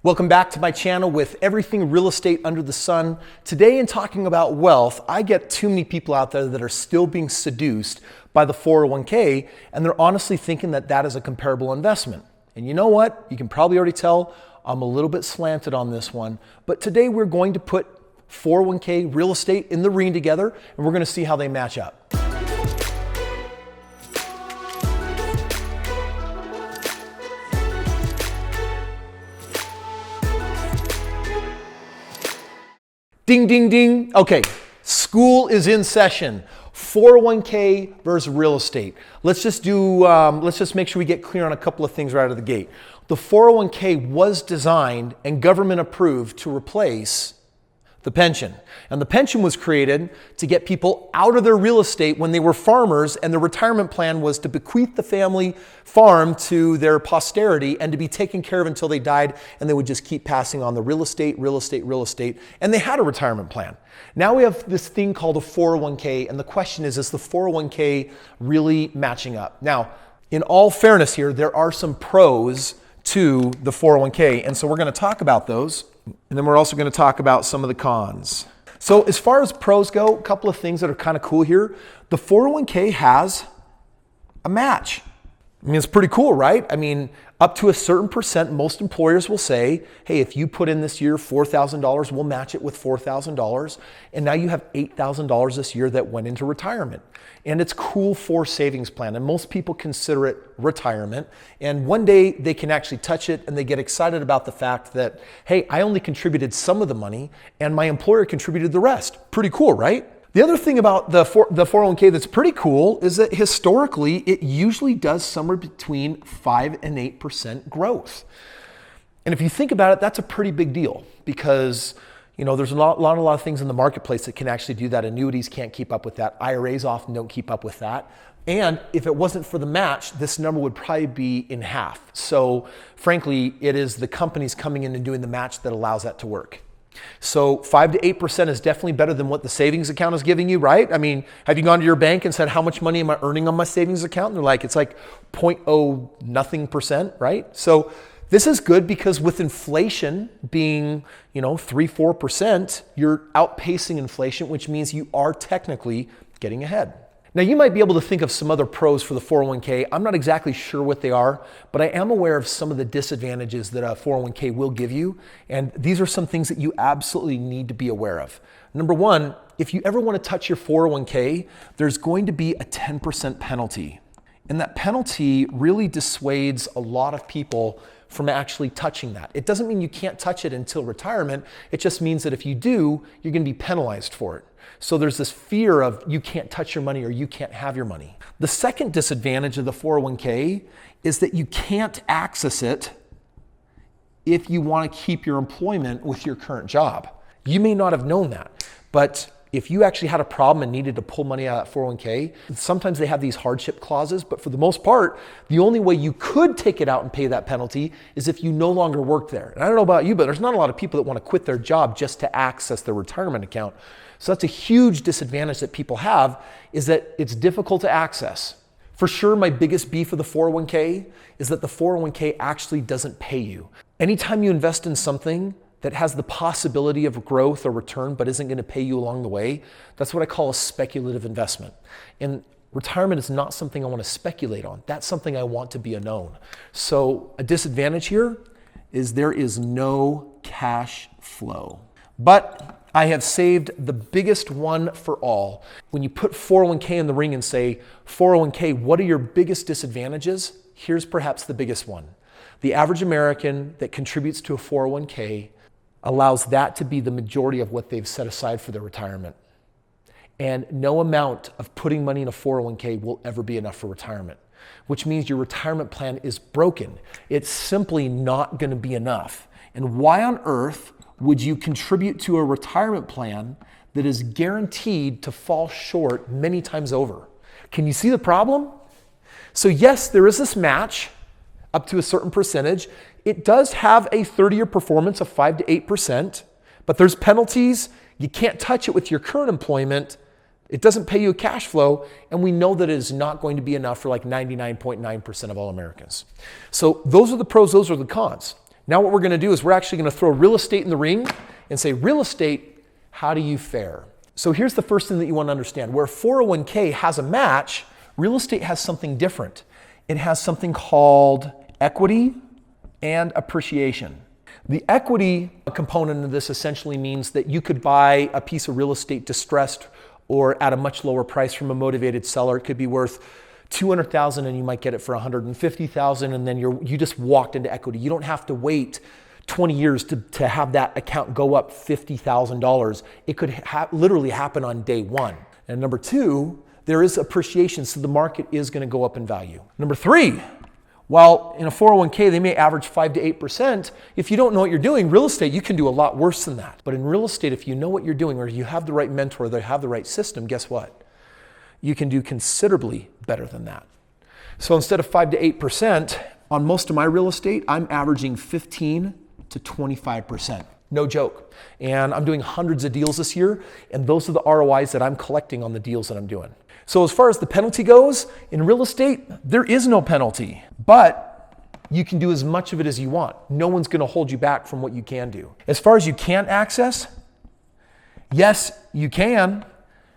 Welcome back to my channel with everything real estate under the sun. Today in talking about wealth, I get too many people out there that are still being seduced by the 401k, and they're honestly thinking that that is a comparable investment. And you know what? You can probably already tell I'm a little bit slanted on this one, but today we're going to put 401k real estate in the ring together, and we're going to see how they match up. Ding, ding, ding. Okay, school is in session. 401k versus real estate. Let's just make sure we get clear on a couple of things right out of the gate. The 401k was designed and government approved to replace the pension. And the pension was created to get people out of their real estate when they were farmers, and the retirement plan was to bequeath the family farm to their posterity and to be taken care of until they died, and they would just keep passing on the real estate, and they had a retirement plan. Now we have this thing called a 401k, and the question is the 401k really matching up? Now, in all fairness here, there are some pros to the 401k, and so we're going to talk about those. And then we're also going to talk about some of the cons. So as far as pros go, a couple of things that are kind of cool here. The 401k has a match. I mean, it's pretty cool, right? I mean, up to a certain percent, most employers will say, hey, if you put in this year $4,000, we'll match it with $4,000. And now you have $8,000 this year that went into retirement. And it's cool for savings plan. And most people consider it retirement. And one day they can actually touch it and they get excited about the fact that, hey, I only contributed some of the money and my employer contributed the rest. Pretty cool, right? The other thing about the 401k that's pretty cool is that historically, it usually does somewhere between 5 and 8% growth. And if you think about it, that's a pretty big deal because there's a lot of things in the marketplace that can actually do that. Annuities can't keep up with that. IRAs often don't keep up with that. And if it wasn't for the match, this number would probably be in half. So frankly, it is the companies coming in and doing the match that allows that to work. So 5 to 8% is definitely better than what the savings account is giving you, right? I mean, have you gone to your bank and said, how much money am I earning on my savings account? And they're like, it's like 0.0 nothing percent, right? So this is good because with inflation being, 3-4%, you're outpacing inflation, which means you are technically getting ahead. Now, you might be able to think of some other pros for the 401k. I'm not exactly sure what they are, but I am aware of some of the disadvantages that a 401k will give you. And these are some things that you absolutely need to be aware of. Number one, if you ever want to touch your 401k, there's going to be a 10% penalty. And that penalty really dissuades a lot of people from actually touching that. It doesn't mean you can't touch it until retirement. It just means that if you do, you're going to be penalized for it. So there's this fear of you can't touch your money or you can't have your money. The second disadvantage of the 401k is that you can't access it if you want to keep your employment with your current job. You may not have known that, but if you actually had a problem and needed to pull money out of that 401k, sometimes they have these hardship clauses, but for the most part, the only way you could take it out and pay that penalty is if you no longer work there. And I don't know about you, but there's not a lot of people that want to quit their job just to access their retirement account. So that's a huge disadvantage that people have, is that it's difficult to access. For sure, my biggest beef with the 401k is that the 401k actually doesn't pay you. Anytime you invest in something that has the possibility of growth or return but isn't going to pay you along the way, that's what I call a speculative investment. And retirement is not something I want to speculate on. That's something I want to be a known. So a disadvantage here is there is no cash flow. But I have saved the biggest one for all. When you put 401k in the ring and say, 401k, what are your biggest disadvantages? Here's perhaps the biggest one. The average American that contributes to a 401k allows that to be the majority of what they've set aside for their retirement. And no amount of putting money in a 401k will ever be enough for retirement, which means your retirement plan is broken. It's simply not going to be enough. And why on earth would you contribute to a retirement plan that is guaranteed to fall short many times over? Can you see the problem? So yes, there is this match up to a certain percentage. It does have a 30-year performance of 5 to 8%, but there's penalties. You can't touch it with your current employment. It doesn't pay you a cash flow, and we know that it is not going to be enough for like 99.9% of all Americans. So those are the pros, those are the cons. Now what we're going to do is we're actually going to throw real estate in the ring and say, real estate, how do you fare? So here's the first thing that you want to understand. Where 401k has a match, real estate has something different. It has something called equity and appreciation. The equity component of this essentially means that you could buy a piece of real estate distressed or at a much lower price from a motivated seller. It could be worth $200,000 and you might get it for $150,000, and then you just walked into equity. You don't have to wait 20 years to have that account go up $50,000. It could literally happen on day one. And number two, there is appreciation, so the market is going to go up in value. Number three, while in a 401k they may average 5 to 8%, if you don't know what you're doing, real estate, you can do a lot worse than that. But in real estate, if you know what you're doing, or you have the right mentor, or you have the right system, guess what? You can do considerably better than that. So instead of 5 to 8%, on most of my real estate, I'm averaging 15 to 25%. No joke. And I'm doing hundreds of deals this year, and those are the ROIs that I'm collecting on the deals that I'm doing. So as far as the penalty goes, in real estate, there is no penalty, but you can do as much of it as you want. No one's going to hold you back from what you can do. As far as you can't access, yes, you can,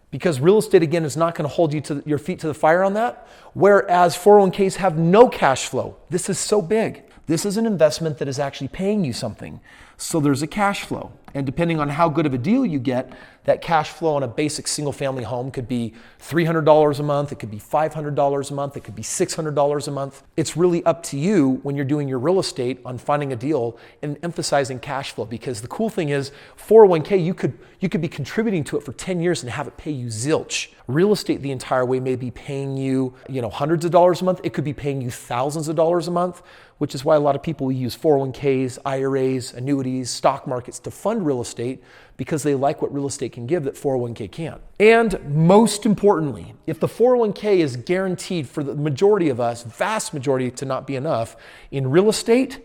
because real estate, again, is not going to hold you to your feet to the fire on that, whereas 401ks have no cash flow. This is so big. This is an investment that is actually paying you something. So there's a cash flow. And depending on how good of a deal you get, that cash flow on a basic single family home could be $300 a month, it could be $500 a month, it could be $600 a month. It's really up to you when you're doing your real estate on finding a deal and emphasizing cash flow, because the cool thing is 401k, you could be contributing to it for 10 years and have it pay you zilch. Real estate the entire way may be paying you, hundreds of dollars a month. It could be paying you thousands of dollars a month, which is why a lot of people use 401ks, IRAs, annuities, stock markets to fund real estate, because they like what real estate can give that 401k can't. And most importantly, if the 401k is guaranteed for the majority of us, vast majority, to not be enough, in real estate,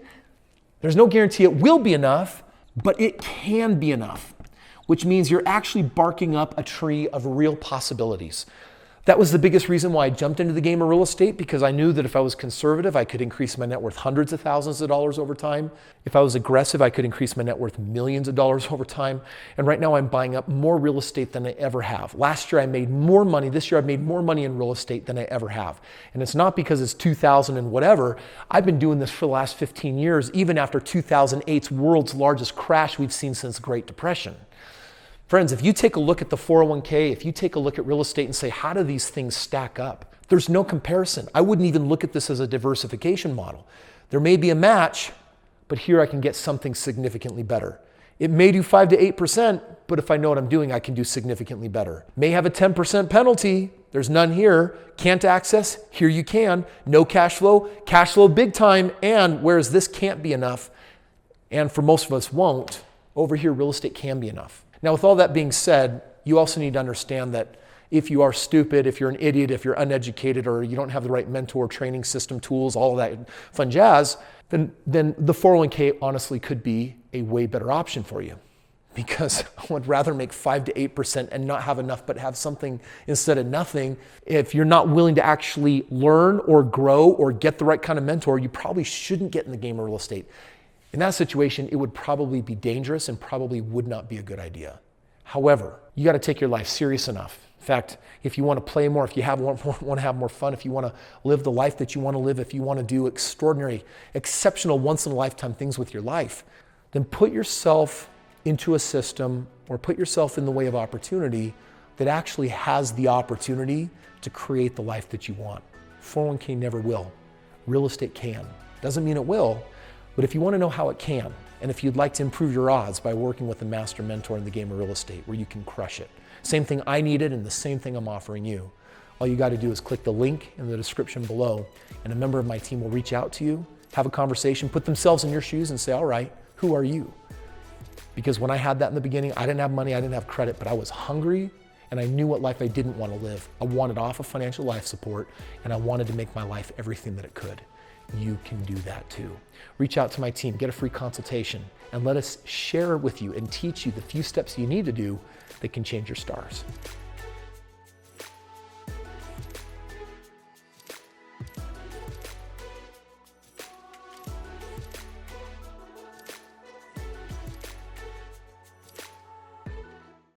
there's no guarantee it will be enough, but it can be enough, which means you're actually barking up a tree of real possibilities. That was the biggest reason why I jumped into the game of real estate, because I knew that if I was conservative, I could increase my net worth hundreds of thousands of dollars over time. If I was aggressive, I could increase my net worth millions of dollars over time. And right now I'm buying up more real estate than I ever have. Last year I made more money. This year I've made more money in real estate than I ever have. And it's not because it's 2000 and whatever. I've been doing this for the last 15 years, even after 2008's world's largest crash we've seen since the Great Depression. Friends, if you take a look at the 401k, if you take a look at real estate and say, how do these things stack up? There's no comparison. I wouldn't even look at this as a diversification model. There may be a match, but here I can get something significantly better. It may do 5 to 8%, but if I know what I'm doing, I can do significantly better. May have a 10% penalty. There's none here. Can't access, here you can. No cash flow big time. And whereas this can't be enough, and for most of us won't, over here real estate can be enough. Now, with all that being said, you also need to understand that if you are stupid, if you're an idiot, if you're uneducated, or you don't have the right mentor, training system, tools, all of that fun jazz, then the 401k honestly could be a way better option for you. Because I would rather make 5 to 8% and not have enough, but have something instead of nothing. If you're not willing to actually learn or grow or get the right kind of mentor, you probably shouldn't get in the game of real estate. In that situation, it would probably be dangerous and probably would not be a good idea. However, you got to take your life serious enough. In fact, if you want to play more, if you want to have more fun, if you want to live the life that you want to live, if you want to do extraordinary, exceptional, once-in-a-lifetime things with your life, then put yourself into a system or put yourself in the way of opportunity that actually has the opportunity to create the life that you want. 401k never will. Real estate can. Doesn't mean it will. But if you want to know how it can, and if you'd like to improve your odds by working with a master mentor in the game of real estate where you can crush it, same thing I needed and the same thing I'm offering you, all you got to do is click the link in the description below, and a member of my team will reach out to you, have a conversation, put themselves in your shoes and say, all right, who are you? Because when I had that in the beginning, I didn't have money, I didn't have credit, but I was hungry and I knew what life I didn't want to live. I wanted off of financial life support, and I wanted to make my life everything that it could. You can do that too. Reach out to my team, get a free consultation, and let us share with you and teach you the few steps you need to do that can change your stars.